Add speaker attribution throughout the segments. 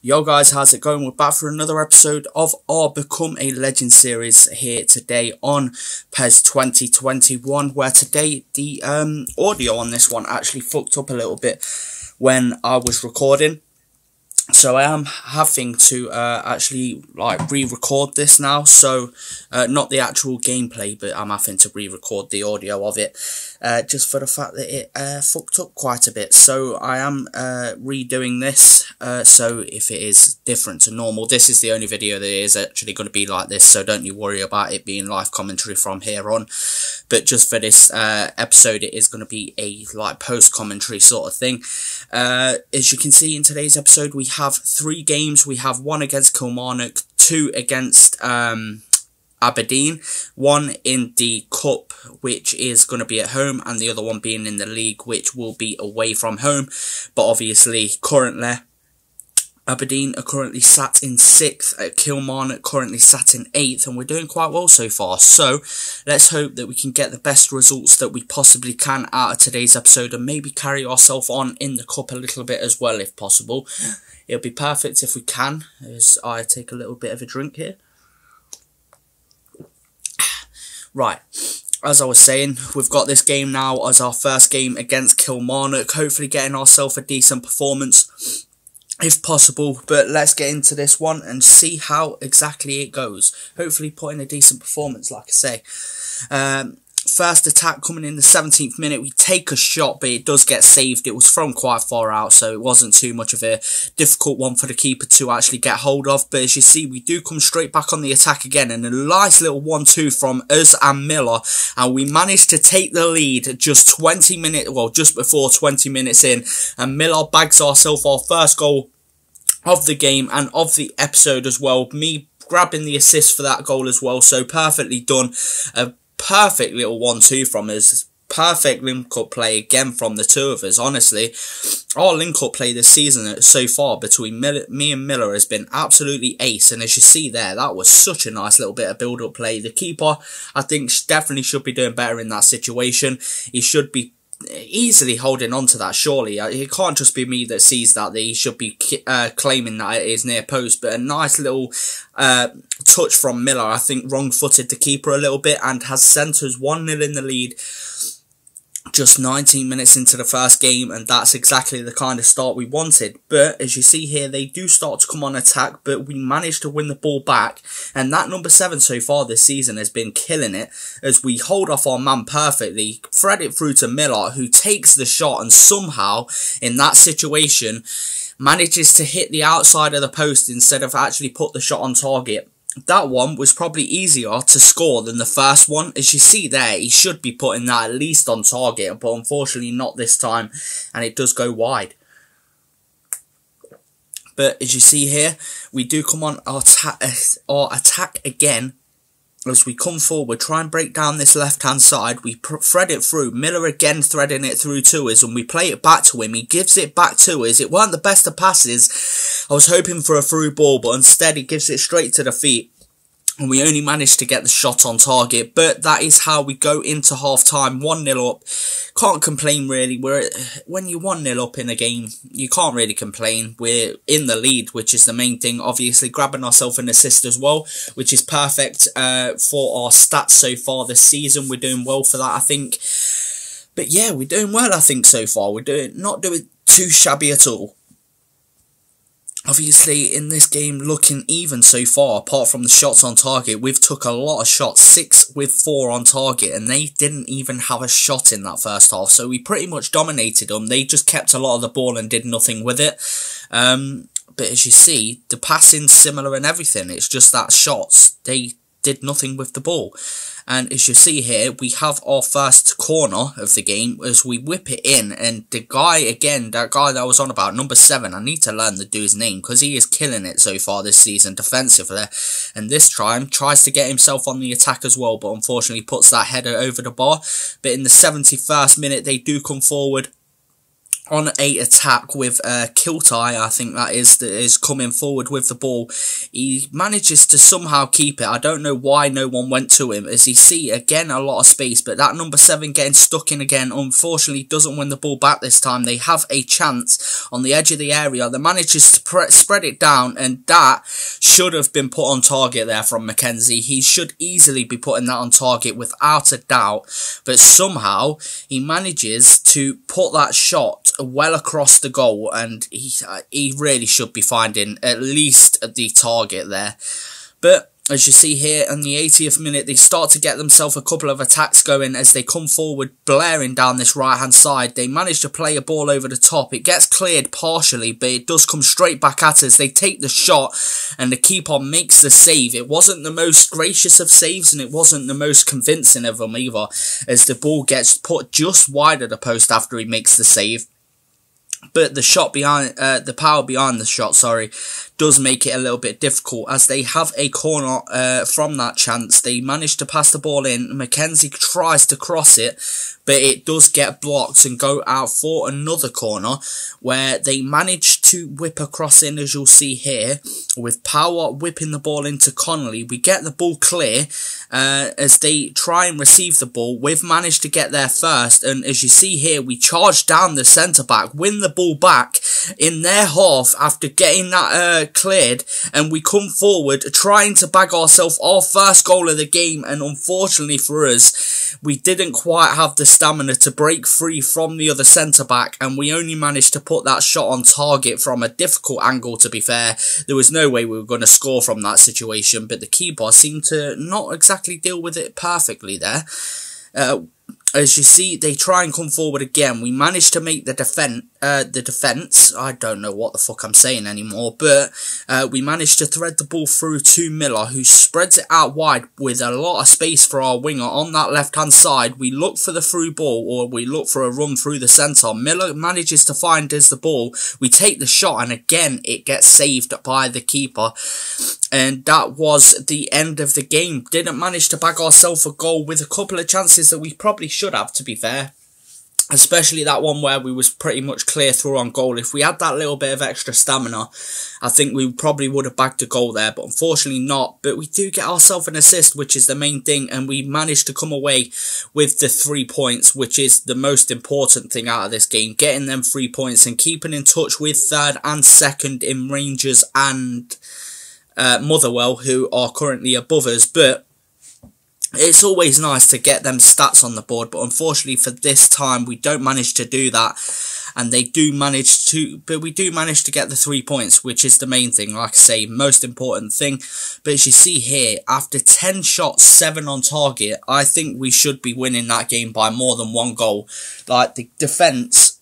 Speaker 1: Yo guys, how's it going? We're back for another episode of our Become a Legend series here today on PES 2021, where today the audio on this one actually fucked up a little bit when I was recording. So I am having to actually re-record this now, so not the actual gameplay, but I'm having to re-record the audio of it, just for the fact that it fucked up quite a bit. So I am redoing this, so if it is different to normal, this is the only video that is actually going to be like this, so don't you worry about it being live commentary from here on. But just for this episode, it is going to be a post-commentary sort of thing. As you can see in today's episode, we have 3 games. We have 1 against Kilmarnock, 2 against Aberdeen, 1 in the Cup, which is going to be at home, and the other one being in the league, which will be away from home. But obviously, currently, Aberdeen are currently sat in 6th, Kilmarnock currently sat in 8th, and we're doing quite well so far. So, let's hope that we can get the best results that we possibly can out of today's episode, and maybe carry ourselves on in the Cup a little bit as well, if possible. It'll be perfect if we can, as I take a little bit of a drink here. Right, as I was saying, we've got this game now as our first game against Kilmarnock, hopefully getting ourselves a decent performance, if possible. But let's get into this one and see how exactly it goes. Hopefully putting a decent performance, like I say. First attack coming in the 17th minute, we take a shot, but it does get saved. It was from quite far out, so it wasn't too much of a difficult one for the keeper to actually get hold of. But as you see, we do come straight back on the attack again, and a nice little 1-2 from us and Miller, and we managed to take the lead just 20 minutes, well, just before 20 minutes in, and Miller bags ourselves our first goal of the game and of the episode as well. Me grabbing the assist for that goal as well, so perfectly done. Perfect little 1-2 from us. Perfect link-up play again from the two of us, honestly. Our link-up play this season so far between me and Miller has been absolutely ace. And as you see there, that was such a nice little bit of build-up play. The keeper, I think, definitely should be doing better in that situation. He should be easily holding on to that, surely. It can't just be me that sees that he should be claiming that it is near post. But a nice little touch from Miller, I think wrong-footed the keeper a little bit, and has sent us 1-0 in the lead just 19 minutes into the first game, and that's exactly the kind of start we wanted. But as you see here, they do start to come on attack, but we managed to win the ball back, and that number 7 so far this season has been killing it, as we hold off our man perfectly, thread it through to Miller, who takes the shot, and somehow in that situation manages to hit the outside of the post instead of actually put the shot on target. That one was probably easier to score than the first one. As you see there, he should be putting that at least on target, but unfortunately not this time, and it does go wide. But as you see here, we do come on our attack again. As we come forward, try and break down this left-hand side, we thread it through. Miller again threading it through to us, and we play it back to him. He gives it back to us. It weren't the best of passes. I was hoping for a through ball, but instead he gives it straight to the feet. And we only managed to get the shot on target. But that is how we go into half-time, 1-0 up. Can't complain, really. When you're 1-0 up in a game, you can't really complain. We're in the lead, which is the main thing. Obviously, grabbing ourselves an assist as well, which is perfect for our stats so far this season. We're doing well for that, I think. But yeah, we're doing well, I think, so far. We're not doing too shabby at all. Obviously, in this game, looking even so far, apart from the shots on target, we've took a lot of shots, 6 with 4 on target, and they didn't even have a shot in that first half, so we pretty much dominated them. They just kept a lot of the ball and did nothing with it. But as you see, the passing's similar and everything, it's just that shots, they did nothing with the ball. And as you see here, we have our first corner of the game as we whip it in. And the guy, again, that guy that I was on about, number 7, I need to learn the dude's name because he is killing it so far this season defensively. And this time tries to get himself on the attack as well, but unfortunately puts that header over the bar. But in the 71st minute, they do come forward. on a attack with Kiltai, I think that is coming forward with the ball. He manages to somehow keep it. I don't know why no one went to him, as you see again a lot of space, but that number 7 getting stuck in again, unfortunately doesn't win the ball back this time. They have a chance on the edge of the area. They manages to spread it down, and that should have been put on target there from McKenzie. He should easily be putting that on target without a doubt, but somehow he manages to put that shot well across the goal, and he really should be finding at least the target there. But as you see here, in the 80th minute, they start to get themselves a couple of attacks going as they come forward, blaring down this right-hand side. They manage to play a ball over the top. It gets cleared partially, but it does come straight back at us. They take the shot, and the keeper makes the save. It wasn't the most gracious of saves, and it wasn't the most convincing of them either, as the ball gets put just wide of the post after he makes the save. But the shot behind, the power behind the shot, does make it a little bit difficult, as they have a corner from that chance. They manage to pass the ball in. McKenzie tries to cross it, but it does get blocked and go out for another corner, where they manage to whip across in, as you'll see here, with Power whipping the ball into Connolly. We get the ball clear as they try and receive the ball. We've managed to get there first, and as you see here, we charge down the centre-back, win the ball back in their half after getting that cleared, and we come forward trying to bag ourselves our first goal of the game, and unfortunately for us, we didn't quite have the stamina to break free from the other centre-back, and we only managed to put that shot on target from a difficult angle. To be fair, there was no way we were going to score from that situation, but the keeper seemed to not exactly deal with it perfectly there. As you see, they try and come forward again. We managed to make the defence, I don't know what the fuck I'm saying anymore, but we managed to thread the ball through to Miller, who spreads it out wide with a lot of space for our winger on that left-hand side. We look for the through ball, or we look for a run through the centre. Miller manages to find us the ball. We take the shot, and again, it gets saved by the keeper. And that was the end of the game. Didn't manage to bag ourselves a goal, with a couple of chances that we probably should have, to be fair. Especially that one where we was pretty much clear through on goal. If we had that little bit of extra stamina, I think we probably would have bagged a goal there, but unfortunately not. But we do get ourselves an assist, which is the main thing, and we managed to come away with the 3 points, which is the most important thing out of this game. Getting them 3 points and keeping in touch with third and second in Rangers and Motherwell, who are currently above us. But it's always nice to get them stats on the board, but unfortunately for this time we don't manage to do that, and they do manage to, but we do manage to get the 3 points, which is the main thing, like I say, most important thing. But as you see here, after 10 shots, 7 on target, I think we should be winning that game by more than 1 goal. Like, the defence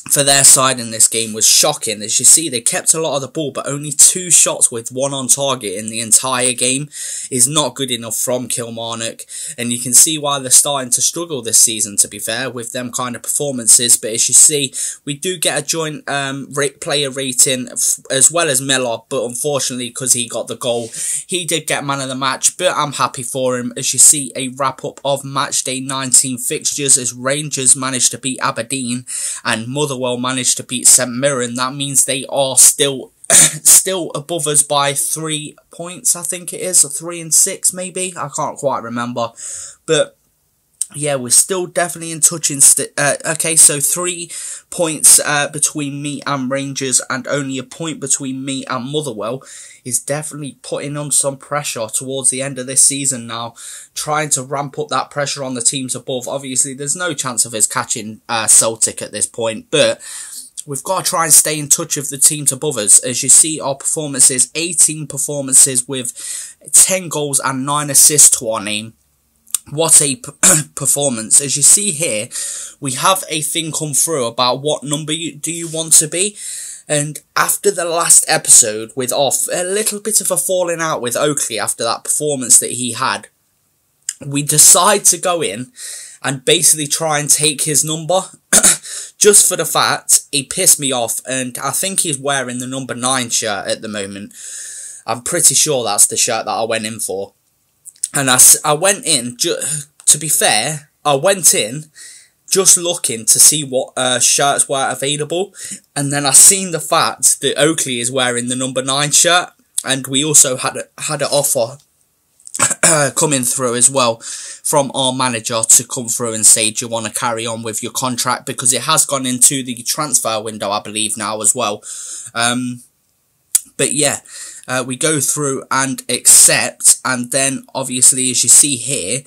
Speaker 1: for their side in this game was shocking. As you see, they kept a lot of the ball, but only 2 shots with 1 on target in the entire game is not good enough from Kilmarnock, and you can see why they're starting to struggle this season, to be fair, with them kind of performances. But as you see, we do get a joint player rating as well as Miller, but unfortunately, because he got the goal, he did get man of the match, but I'm happy for him. As you see, a wrap-up of matchday 19 fixtures, as Rangers managed to beat Aberdeen and Motherwell managed to beat St Mirren. That means they are still above us by 3 points, I think it is, or 3 and 6 maybe, I can't quite remember. But yeah, we're still definitely in touch. Okay, so 3 points between me and Rangers, and only a point between me and Motherwell, is definitely putting on some pressure towards the end of this season now, trying to ramp up that pressure on the teams above. Obviously, there's no chance of us catching Celtic at this point, but we've got to try and stay in touch with the teams above us. As you see, our performances, 18 performances with 10 goals and 9 assists to our name. What a performance. As you see here, we have a thing come through about what number do you want to be. And after the last episode, with a little bit of a falling out with Oakley after that performance that he had, we decide to go in and basically try and take his number. Just for the fact he pissed me off, and I think he's wearing the number 9 shirt at the moment. I'm pretty sure that's the shirt that I went in for. And I went in, to be fair, I went in just looking to see what shirts were available, and then I seen the fact that Oakley is wearing the number 9 shirt, and we also had an offer coming through as well from our manager to come through and say, do you want to carry on with your contract, because it has gone into the transfer window, I believe, now as well. But yeah, we go through and accept, and then obviously, as you see here,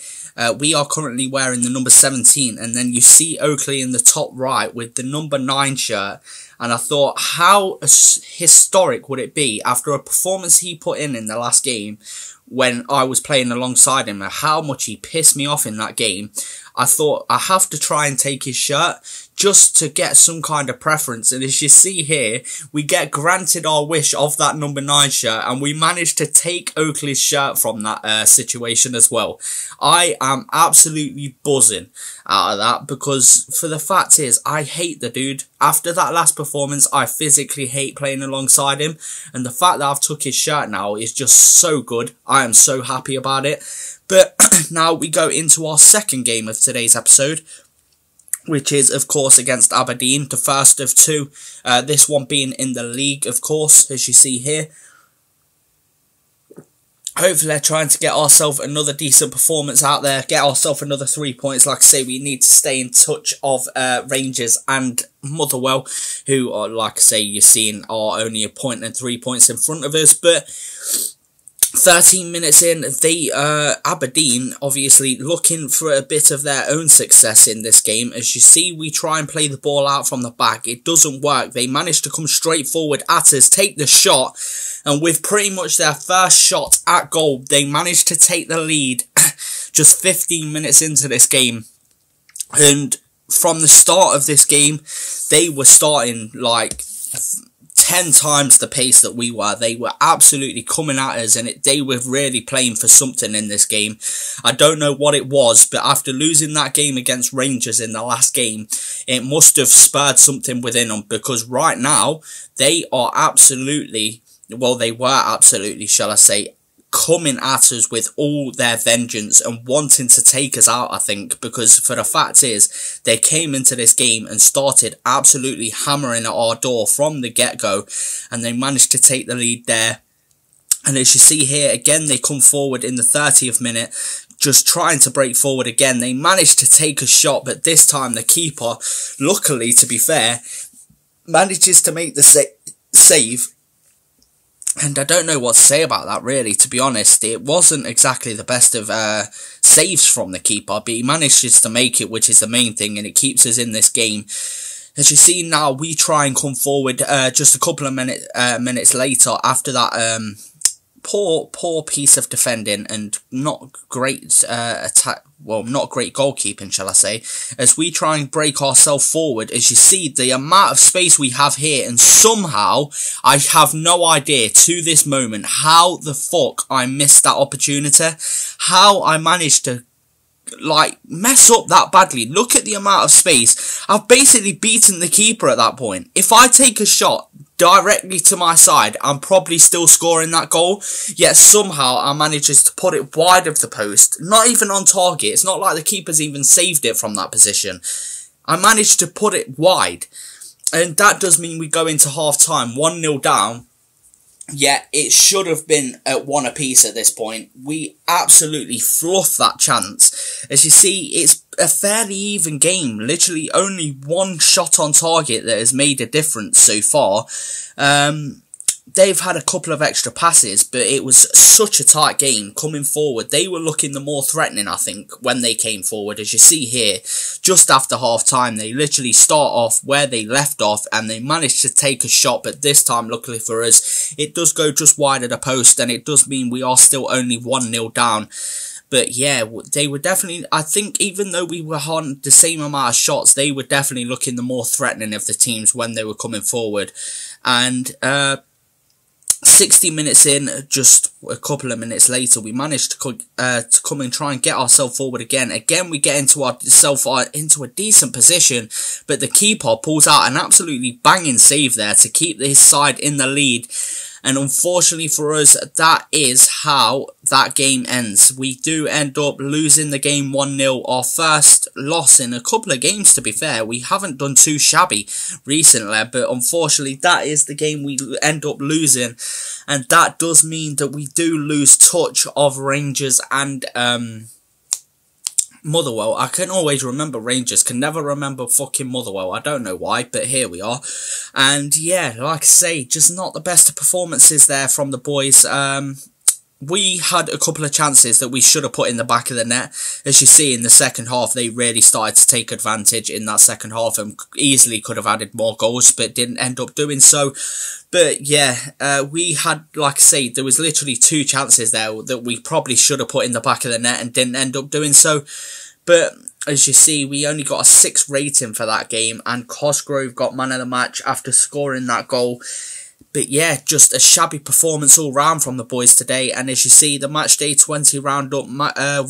Speaker 1: we are currently wearing the number 17, and then you see Oakley in the top right with the number 9 shirt. And I thought, how historic would it be after a performance he put in the last game when I was playing alongside him, and how much he pissed me off in that game. I thought, I have to try and take his shirt just to get some kind of preference. And as you see here, we get granted our wish of that number 9 shirt, and we managed to take Oakley's shirt from that situation as well. I am absolutely buzzing out of that, because for the fact is, I hate the dude. After that last performance, I physically hate playing alongside him, and the fact that I've took his shirt now is just so good. I am so happy about it. But now we go into our second game of today's episode, which is, of course, against Aberdeen, the first of 2. This one being in the league, of course, as you see here. Hopefully, trying to get ourselves another decent performance out there, get ourselves another 3 points. Like I say, we need to stay in touch of Rangers and Motherwell, who, are, like I say, you're seeing are only a point and 3 points in front of us. But 13 minutes in, Aberdeen obviously looking for a bit of their own success in this game. As you see, we try and play the ball out from the back. It doesn't work. They manage to come straight forward at us, take the shot, and with pretty much their first shot at goal, they managed to take the lead just 15 minutes into this game. And from the start of this game, they were starting like 10 times the pace that we were. They were absolutely coming at us, and they were really playing for something in this game. I don't know what it was, but after losing that game against Rangers in the last game, it must have spurred something within them, because right now, they are absolutely, well, they were absolutely, shall I say, coming at us with all their vengeance and wanting to take us out, I think, because for the fact is, they came into this game and started absolutely hammering at our door from the get-go, and they managed to take the lead there. And as you see here, again, they come forward in the 30th minute, just trying to break forward again. They managed to take a shot, but this time the keeper, luckily to be fair, manages to make the save. And I don't know what to say about that, really, to be honest. It wasn't exactly the best of saves from the keeper, but he manages to make it, which is the main thing, and it keeps us in this game. As you see now, we try and come forward just a couple of minutes later after that poor piece of defending and not great attack. Well, not great goalkeeping, shall I say, as we try and break ourselves forward. As you see, the amount of space we have here, and somehow, I have no idea to this moment how the fuck I missed that opportunity, how I managed to, like, mess up that badly. Look at the amount of space. I've basically beaten the keeper at that point. If I take a shot directly to my side, I'm probably still scoring that goal, yet somehow I manages to put it wide of the post, not even on target. It's not like the keeper's even saved it from that position. I managed to put it wide, and that does mean we go into half-time 1-0 down, yet it should have been at 1 apiece at this point. We absolutely fluffed that chance. As you see, it's a fairly even game. Literally only one shot on target that has made a difference so far. They've had a couple of extra passes, but it was such a tight game coming forward. They were looking the more threatening, I think, when they came forward. As you see here, just after half-time, they literally start off where they left off, and they managed to take a shot, but this time, luckily for us, it does go just wide of the post, and it does mean we are still only 1-0 down. But yeah, they were definitely, I think, even though we were on the same amount of shots, they were definitely looking the more threatening of the teams when they were coming forward. And 60 minutes in, just a couple of minutes later, we managed to come and try and get ourselves forward again. Again, we get into a decent position, but the keeper pulls out an absolutely banging save there to keep his side in the lead. And unfortunately for us, that is how that game ends. We do end up losing the game 1-0, our first loss in a couple of games, to be fair. We haven't done too shabby recently, but unfortunately that is the game we end up losing. And that does mean that we do lose touch of Rangers and Motherwell. I can always remember Rangers, can never remember fucking Motherwell. I don't know why, but here we are. And yeah, like I say, just not the best of performances there from the boys. We had a couple of chances that we should have put in the back of the net. As you see in the second half, they really started to take advantage in that second half and easily could have added more goals, but didn't end up doing so. But yeah, we had, like I say, there was literally 2 chances there that we probably should have put in the back of the net and didn't end up doing so. But as you see, we only got a 6 rating for that game, and Cosgrove got man of the match after scoring that goal. But yeah, just a shabby performance all round from the boys today. And as you see, the Matchday 20 roundup,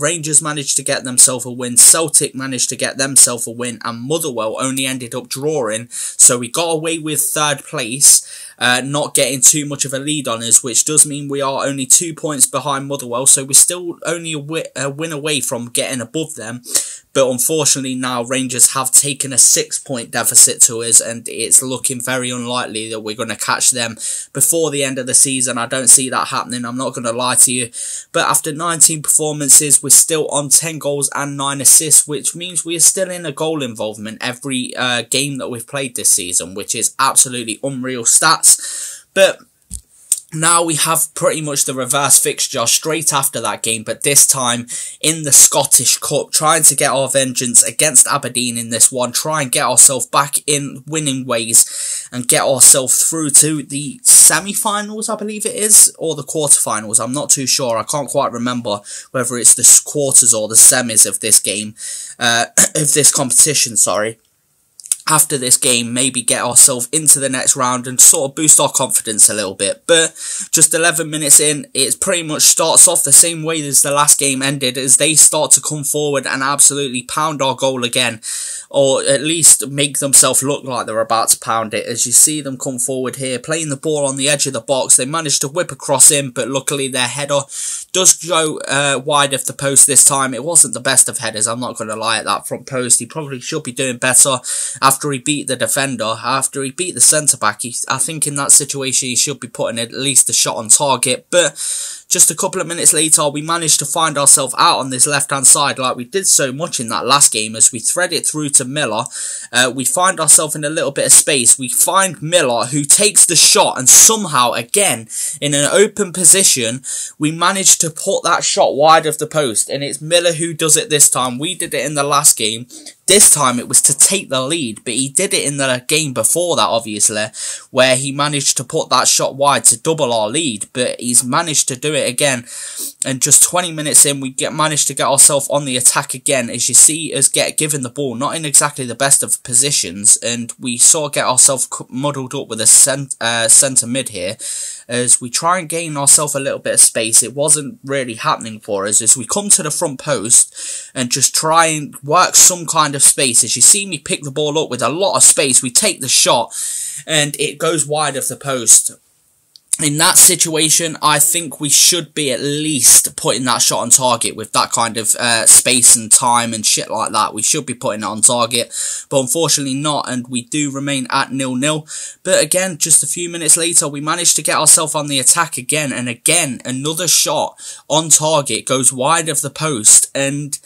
Speaker 1: Rangers managed to get themselves a win, Celtic managed to get themselves a win, and Motherwell only ended up drawing. So we got away with 3rd place, not getting too much of a lead on us, which does mean we are only 2 points behind Motherwell. So we're still only a win away from getting above them. But unfortunately now Rangers have taken a 6-point deficit to us, and it's looking very unlikely that we're going to catch them before the end of the season. I don't see that happening, I'm not going to lie to you. But after 19 performances, we're still on 10 goals and 9 assists, which means we are still in a goal involvement every game that we've played this season, which is absolutely unreal stats. But now we have pretty much the reverse fixture straight after that game, but this time in the Scottish Cup, trying to get our vengeance against Aberdeen in this one, try and get ourselves back in winning ways and get ourselves through to the semi-finals, I believe it is, or the quarter-finals. I'm not too sure. I can't quite remember whether it's the quarters or the semis of this game, of this competition, sorry. After this game, maybe get ourselves into the next round and sort of boost our confidence a little bit. But just 11 minutes in, it pretty much starts off the same way as the last game ended, as they start to come forward and absolutely pound our goal again, or at least make themselves look like they're about to pound it. As you see them come forward here, playing the ball on the edge of the box, they managed to whip across in, but luckily their header does go wide of the post this time. It wasn't the best of headers, I'm not going to lie, at that front post. He probably should be doing better after he beat the defender, after he beat the centre-back. I think in that situation he should be putting at least a shot on target. But just a couple of minutes later, we managed to find ourselves out on this left-hand side like we did so much in that last game. As we thread it through to Miller, we find ourselves in a little bit of space. We find Miller, who takes the shot, and somehow, again, in an open position, we managed to put that shot wide of the post. And it's Miller who does it this time. We did it in the last game. This time it was to take the lead, but he did it in the game before that, obviously, where he managed to put that shot wide to double our lead, but he's managed to do it again. And just 20 minutes in, we managed to get ourselves on the attack again, as you see us get given the ball, not in exactly the best of positions, and we sort of get ourselves muddled up with a centre mid here, as we try and gain ourselves a little bit of space. It wasn't really happening for us, as we come to the front post and just try and work some kind of space. As you see me pick the ball up with a lot of space, we take the shot and it goes wide of the post. In that situation, I think we should be at least putting that shot on target with that kind of space and time and shit like that. We should be putting it on target, but unfortunately not, and we do remain at 0-0. But again, just a few minutes later, we managed to get ourselves on the attack again, and again, another shot on target goes wide of the post, and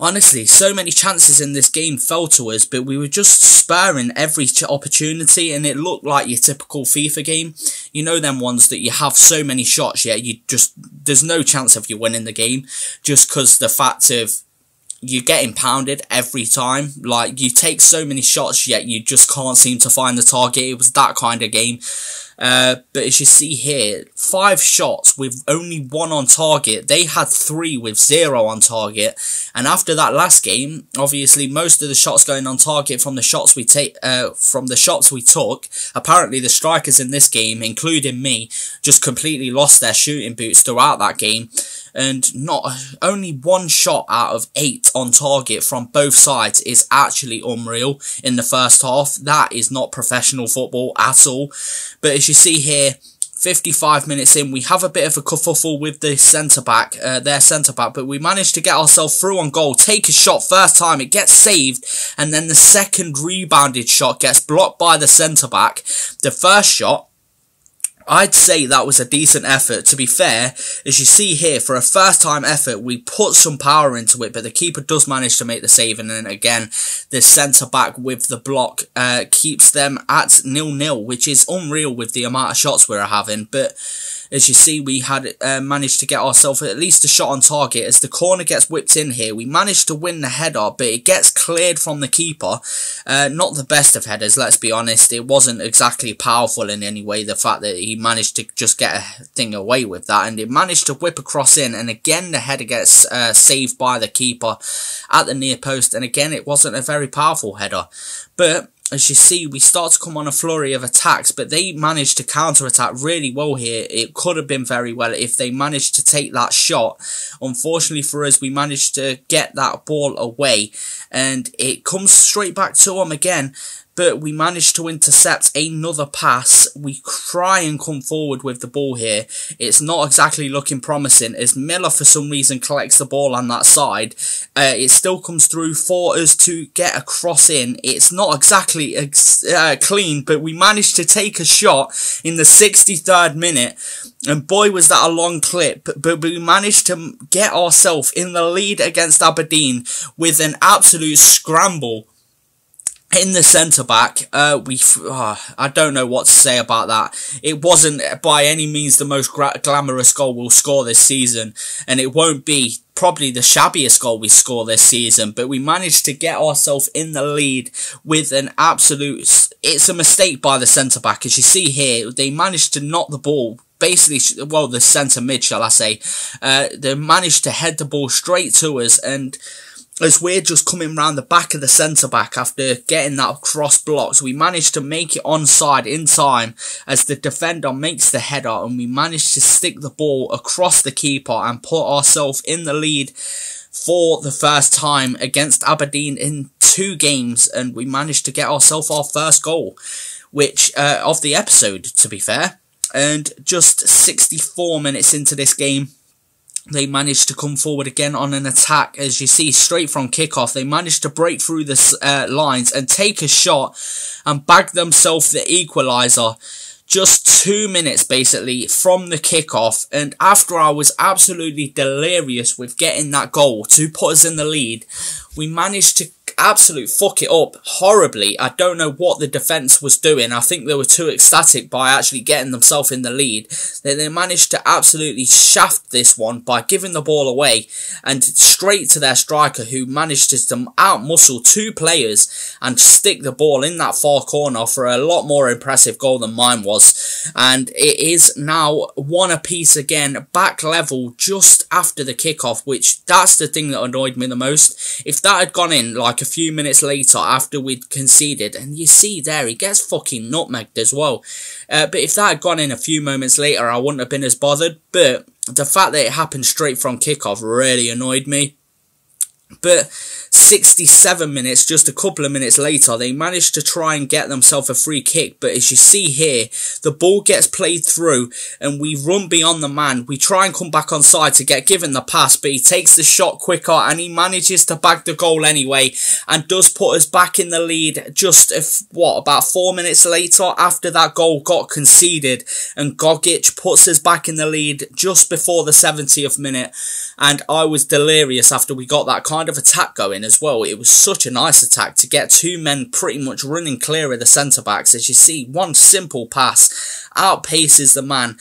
Speaker 1: honestly, so many chances in this game fell to us, but we were just sparing every opportunity, and it looked like your typical FIFA game. You know, them ones that you have so many shots, yet there's no chance of you winning the game, just because the fact of you're getting pounded every time. Like, you take so many shots, yet you just can't seem to find the target. It was that kind of game. But as you see here, 5 shots with only 1 on target. They had 3 with 0 on target. And after that last game, obviously most of the shots going on target from the shots we took. Apparently the strikers in this game, including me, just completely lost their shooting boots throughout that game. And not only 1 shot out of 8 on target from both sides is actually unreal in the first half. That is not professional football at all. But as you see here, 55 minutes in, we have a bit of a kerfuffle with the centre-back, their centre-back, but we managed to get ourselves through on goal, take a shot first time, it gets saved, and then the second rebounded shot gets blocked by the centre-back. The first shot, I'd say that was a decent effort. To be fair, as you see here, for a first time effort, we put some power into it, but the keeper does manage to make the save, and then again, the centre-back with the block keeps them at 0-0, which is unreal with the amount of shots we're having, but as you see, we had managed to get ourselves at least a shot on target. As the corner gets whipped in here, we managed to win the header, but it gets cleared from the keeper. Not the best of headers, let's be honest. It wasn't exactly powerful in any way, the fact that he managed to just get a thing away with that, and it managed to whip across in, and again the header gets saved by the keeper at the near post, and again it wasn't a very powerful header. But as you see, we start to come on a flurry of attacks, but they managed to counter-attack really well here. It could have been very well if they managed to take that shot. Unfortunately for us, we managed to get that ball away, and it comes straight back to them again. But we managed to intercept another pass. We try and come forward with the ball here. It's not exactly looking promising, as Miller for some reason collects the ball on that side. It still comes through for us to get a cross in. It's not exactly clean, but we managed to take a shot in the 63rd minute. And boy, was that a long clip, but we managed to get ourselves in the lead against Aberdeen with an absolute scramble in the centre-back. I don't know what to say about that. It wasn't by any means the most glamorous goal we'll score this season, and it won't be probably the shabbiest goal we score this season, but we managed to get ourselves in the lead with an absolute... It's a mistake by the centre-back. As you see here, they managed to knock the ball, basically, well, the centre mid, shall I say. They managed to head the ball straight to us, and as we're just coming round the back of the centre-back after getting that cross blocked, we managed to make it onside in time as the defender makes the header, and we managed to stick the ball across the keeper and put ourselves in the lead for the first time against Aberdeen in 2 games, and we managed to get ourselves our first goal, which of the episode, to be fair. And just 64 minutes into this game, they managed to come forward again on an attack. As you see, straight from kickoff, they managed to break through the lines and take a shot and bag themselves the equaliser. Just 2 minutes, basically, from the kickoff. And after I was absolutely delirious with getting that goal to put us in the lead, we managed to absolute fuck it up horribly. I don't know what the defence was doing. I think they were too ecstatic by actually getting themselves in the lead. They managed to absolutely shaft this one by giving the ball away and straight to their striker, who managed to outmuscle 2 players and stick the ball in that far corner for a lot more impressive goal than mine was. And it is now 1 apiece again, back level just after the kickoff, which that's the thing that annoyed me the most. If that had gone in like a few minutes later after we'd conceded, and you see there, he gets fucking nutmegged as well. But if that had gone in a few moments later, I wouldn't have been as bothered. But the fact that it happened straight from kickoff really annoyed me. But 67 minutes, just a couple of minutes later, they managed to try and get themselves a free kick. But as you see here, the ball gets played through and we run beyond the man. We try and come back on side to get given the pass, but he takes the shot quicker and he manages to bag the goal anyway and does put us back in the lead just, about 4 minutes later after that goal got conceded, and Gogic puts us back in the lead just before the 70th minute. And I was delirious after we got that kind of attack going as well. It was such a nice attack to get 2 men pretty much running clear of the centre-backs. As you see, one simple pass outpaces the man,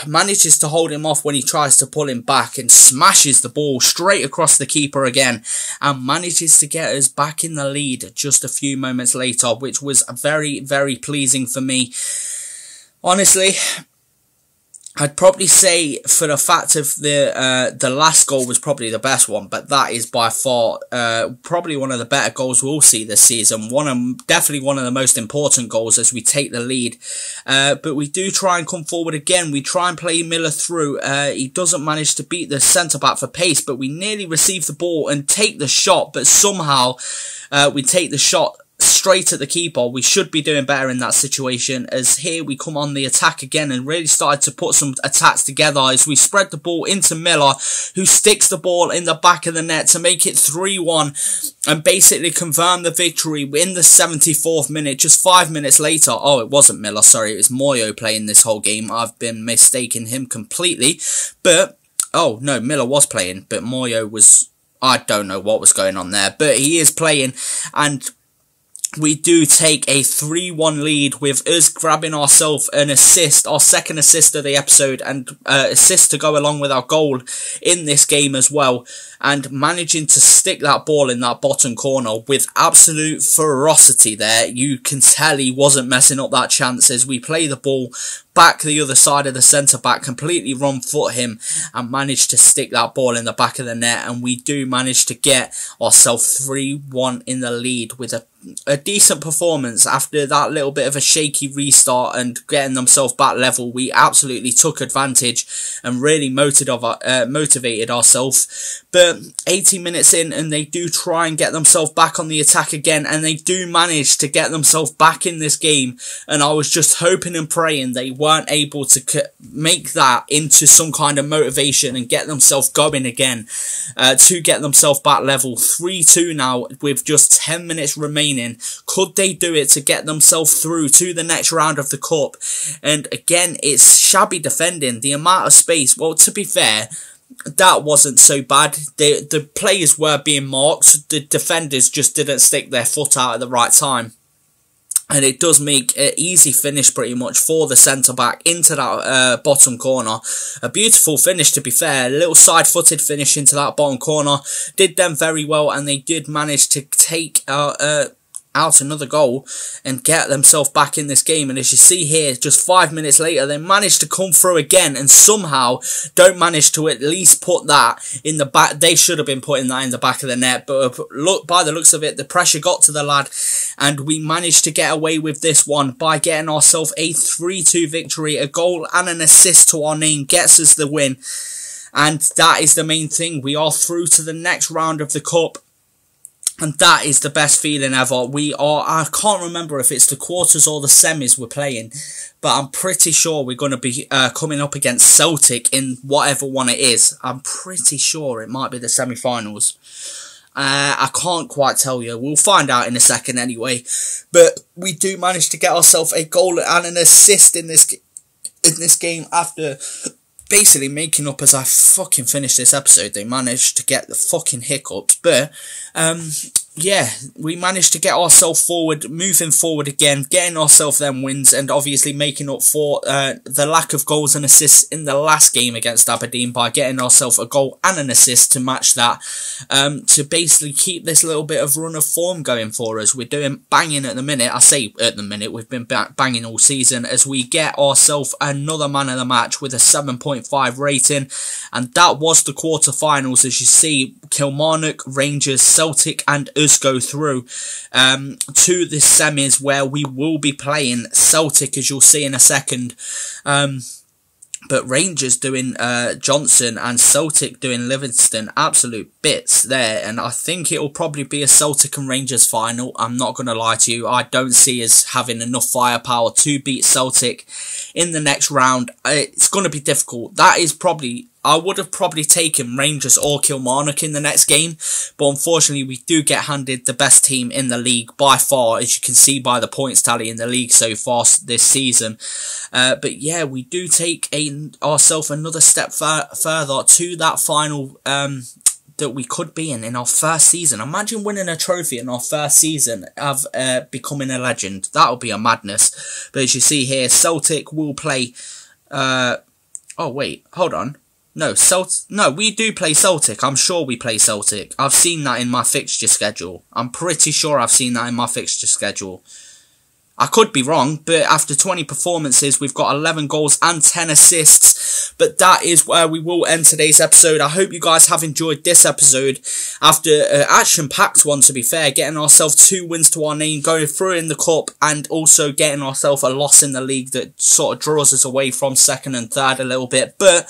Speaker 1: manages to hold him off when he tries to pull him back, and smashes the ball straight across the keeper again, and manages to get us back in the lead just a few moments later, which was very, very pleasing for me. Honestly, I'd probably say for the fact of the last goal was probably the best one, but that is by far probably one of the better goals we'll see this season. Definitely one of the most important goals as we take the lead. But we do try and come forward again. We try and play Miller through. He doesn't manage to beat the centre-back for pace, but we nearly receive the ball and take the shot, but somehow we take the shot straight at the keeper. We should be doing better in that situation, as here we come on the attack again and really started to put some attacks together as we spread the ball into Miller, who sticks the ball in the back of the net to make it 3-1 and basically confirm the victory in the 74th minute, just 5 minutes later. Oh, it wasn't Miller, sorry, it was Moyo playing this whole game. I've been mistaking him completely, but, oh, no, Miller was playing, but Moyo was, I don't know what was going on there, but he is playing, and we do take a 3-1 lead with us grabbing ourselves an assist, our second assist of the episode, and assist to go along with our goal in this game as well, and managing to stick that ball in that bottom corner with absolute ferocity there. You can tell he wasn't messing up that chance as we play the ball back the other side of the centre-back, completely wrong foot him, and managed to stick that ball in the back of the net, and we do manage to get ourselves 3-1 in the lead with a decent performance after that little bit of a shaky restart and getting themselves back level. We absolutely took advantage and really motivated ourselves. But 80 minutes in, and they do try and get themselves back on the attack again, and they do manage to get themselves back in this game, and I was just hoping and praying they weren't able to make that into some kind of motivation and get themselves going again to get themselves back level. 3-2 now with just 10 minutes remaining. Could they do it to get themselves through to the next round of the cup? And again, it's shabby defending. The amount of space, well, to be fair, that wasn't so bad. The players were being marked. The defenders just didn't stick their foot out at the right time. And it does make an easy finish pretty much for the centre-back into that bottom corner. A beautiful finish, to be fair. A little side-footed finish into that bottom corner. Did them very well, and they did manage to take out another goal and get themselves back in this game. And as you see here, just 5 minutes later, they managed to come through again and somehow don't manage to at least put that in the back. They should have been putting that in the back of the net, but look, by the looks of it, the pressure got to the lad, and we managed to get away with this one by getting ourselves a 3-2 victory. A goal and an assist to our name gets us the win, and that is the main thing. We are through to the next round of the cup. And that is the best feeling ever. I can't remember if it's the quarters or the semis we're playing, but I'm pretty sure we're going to be coming up against Celtic in whatever one it is. I'm pretty sure it might be the semi-finals. I can't quite tell you. We'll find out in a second anyway. But we do manage to get ourselves a goal and an assist in this game after basically making up as I fucking finished this episode. They managed to get the fucking hiccups, but yeah, we managed to get ourselves forward, moving forward again, getting ourselves them wins, and obviously making up for the lack of goals and assists in the last game against Aberdeen by getting ourselves a goal and an assist to match that, to basically keep this little bit of run of form going for us. We're doing banging at the minute. I say at the minute, we've been banging all season, as we get ourselves another man of the match with a 7.5 rating, and that was the quarterfinals. As you see, Kilmarnock, Rangers, Celtic and us go through to the semis, where we will be playing Celtic, as you'll see in a second. But Rangers doing Johnson and Celtic doing Livingston, absolute bits there. And I think it'll probably be a Celtic and Rangers final. I'm not going to lie to you. I don't see us having enough firepower to beat Celtic in the next round. It's going to be difficult. That is probably... I would have probably taken Rangers or Kilmarnock in the next game, but unfortunately we do get handed the best team in the league by far, as you can see by the points tally in the league so far this season. But yeah, we do take ourselves another step further to that final that we could be in our first season. Imagine winning a trophy in our first season of becoming a legend. That would be a madness. But as you see here, Celtic will play... oh wait, hold on. No, we do play Celtic. I'm sure we play Celtic. I've seen that in my fixture schedule. I'm pretty sure I've seen that in my fixture schedule. I could be wrong, but after 20 performances, we've got 11 goals and 10 assists. But that is where we will end today's episode. I hope you guys have enjoyed this episode. After an action-packed one, to be fair, getting ourselves 2 wins to our name, going through in the cup, and also getting ourselves a loss in the league that sort of draws us away from second and third a little bit. But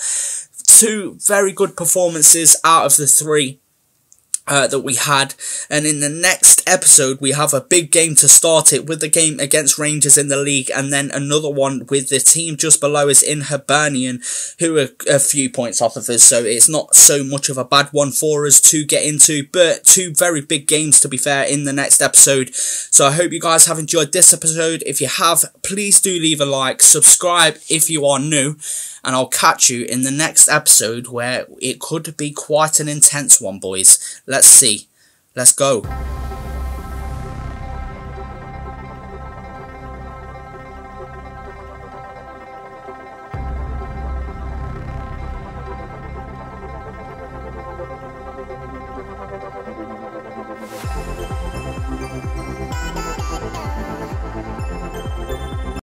Speaker 1: 2 very good performances out of the 3 that we had. And in the next episode we have a big game to start it, with the game against Rangers in the league, and then another one with the team just below us in Hibernian, who are a few points off of us, so it's not so much of a bad one for us to get into, but two very big games to be fair in the next episode. So I hope you guys have enjoyed this episode. If you have, please do leave a like, subscribe if you are new, and I'll catch you in the next episode where it could be quite an intense one, boys. Let's see. Let's go.